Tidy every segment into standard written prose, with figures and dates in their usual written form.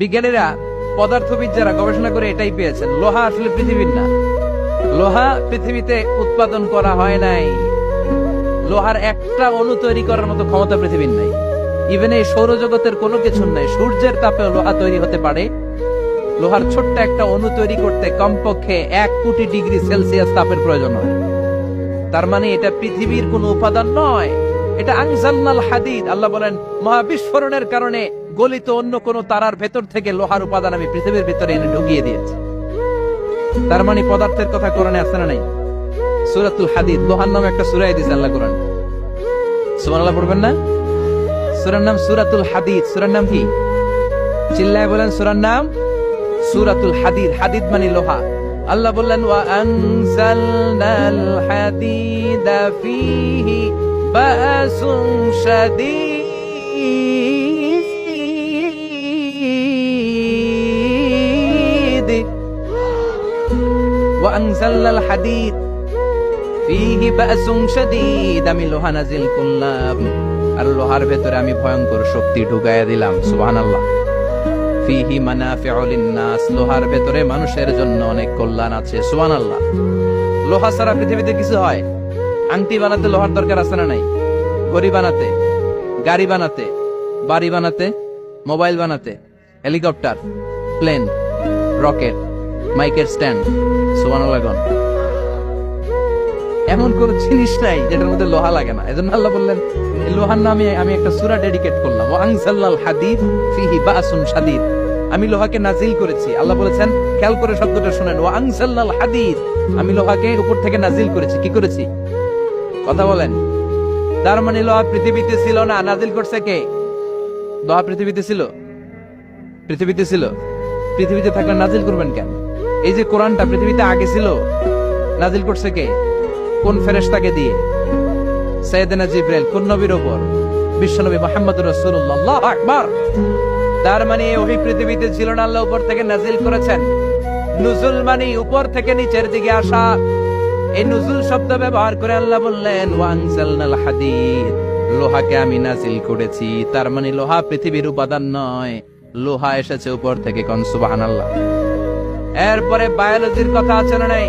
বিজ্ঞানীরা পদার্থবিদ যারা গবেষণা করে এটাই পেয়েছেন, লোহা আসলে পৃথিবীর না। লোহা পৃথিবীতে উৎপাদন করা হয় নাই। লোহার একটা অণু তৈরি করার মতো ক্ষমতা পৃথিবীর নাই। ইভেন এই সৌরজগতের কোনো কিছু নাই। সূর্যের তাপেও লোহা তৈরি হতে পারে। লোহার ছোট্ট একটা অণু তৈরি করতে কমপক্ষে 1 কোটি ডিগ্রি সেলসিয়াস তাপের প্রয়োজন হয়। তার মানে এটা পৃথিবীর কোন উপাদান নয়, এটা আনজালনাল হাদিদ। আল্লাহ বলেন, মহাবিস্ফোরণের কারণে গলিত অন্য কোন তারার ভেতর থেকে লোহার উপাদান আমি পৃথিবীর ভিতরে এনে ঢুকিয়ে দিয়েছি। তার মানে পদার্থের কথা কোরআনে আছে না নাই? সূরাতুল হাদিদ, লোহার নামে একটা সূরা দিয়েছে আল্লাহ কোরআন। সুবহানাল্লাহ পড়বেন না? সূরার নাম সূরাতুল হাদিদ। সূরার নাম কি? চিল্লায় বলেন, সূরার নাম সূরাতুল হাদিদ। হাদিদ মানে লোহা। আল্লাহ বললেন, ওয়া আনজালনাল হাদিদা ফীহি বাসুন শাদীদ ওয়া আনজালনাল হাদিদ ফীহি বাসুন শাদীদ। আমি লোহা নাজিল করলাম আর লোহার ভেতরে আমি ভয়ঙ্কর শক্তি ঢুকাইয়া দিলাম। সুবহানাল্লাহ। ফিহি মানাফিউ লিন-নাস, লোহার ভেতরে মানুষের জন্য অনেক কল্যাণ আছে। সুবহানাল্লাহ। লোহা ছাড়া পৃথিবীতে কিছু হয়? আংটি বানাতে লোহার দরকার আছে না নাই? ঘড়ি বানাতে, গাড়ি বানাতে, বাড়ি বানাতে, মোবাইল বানাতে, হেলিকপ্টার, প্লেন, রকেট, মাইকের স্ট্যান্ড। সুবহানাল্লাহ। এমন কোন জিনিস নাই যেটার মধ্যে লোহা লাগে না। এজন্য আল্লাহ বললেন, এই লোহার নামে আমি একটা সূরা ডেডিকেট করলাম, ওয়া আনজালনাল হাদিদ ফিহি বাসুন শাদীদ। আমি লোহাকে নাজিল করেছি। আল্লাহ বলেছেন, খেয়াল করে শব্দটা শুনেন, ওয়া আনজালনাল হাদিদ। আমি লোহাকে উপর থেকে নাজিল করেছি। কি করেছি? কথা বলেন। তার মানে লোহা পৃথিবীতে ছিল না, নাজিল করছে কে? লোহা পৃথিবীতে ছিল? পৃথিবীতে ছিল। পৃথিবীতে থাকলে নাজিল করবেন কেন? এই যে কোরআনটা পৃথিবীতে আগে ছিল, নাজিল করছে কে? কোন ফেরেশতাকে দিয়ে? সাইয়েদনা জিবরাইল। কোন নবীর উপর? বিশ্বনবী মুহাম্মদুর রাসূলুল্লাহ। আল্লাহু আকবার। তার মানে ওই পৃথিবীতে ছিল না, আল্লাহ উপর থেকে নাজিল করেছেন। নুজুল মানে উপর থেকে নিচের দিকে আসা। এই নুজুল শব্দ ব্যবহার করে আল্লাহ বললেন, ওয়া আনজালনাল হাদিদ, লোহাকে আমি নাজিল করেছি। তার মানে লোহা পৃথিবীর উপাদান নয়, লোহা এসেছে উপর থেকে। কোন সুবহানাল্লাহ। এরপরে বায়োলজির কথা আছে না নাই?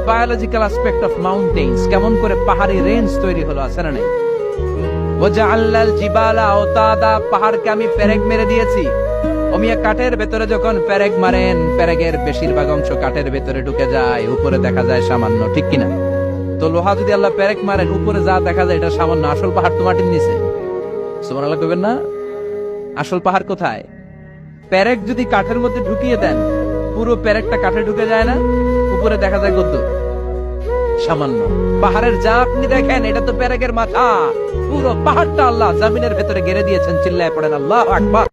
বায়োলজিক্যাল অ্যাসপেক্ট অফ মাউন্টেন্স, কেমন করে পাহাড়ি রেঞ্জ তৈরি হলো, আছে না নাই? ওয়াজআলনাল জিবালা আওতাদা, পাহাড়কে আমি পেরেক মেরে দিয়েছি। ওমিয়া কাঠের ভেতরে যখন পেরেক মারেন, পেরেকের বেশিরভাগ অংশ কাঠের ভেতরে ঢুকে যায়, উপরে দেখা যায় সামান্য, ঠিক কিনা? তো লোহা যদি আল্লাহ পেরেক মারেন, উপরে যা দেখা যায় এটা সামান্য, আসল পাহাড় তো মাটির নিচে। সুবহানাল্লাহ কইবেন না? আসল পাহাড় কোথায়? পেরেক যদি কাঠের মধ্যে ঢুকিয়ে দেন, পুরো পেরেকটা কাঠে ঢুকে যায় না, উপরে দেখা যায় কত? সামান্য। পাহাড়ের যা আপনি দেখেন, এটা তো পেরেকের মাথা। পুরো পাহাড়টা আল্লাহ জমিনের ভেতরে গেড়ে দিয়েছেন। চিল্লায় পড়েন আল্লাহু আকবার।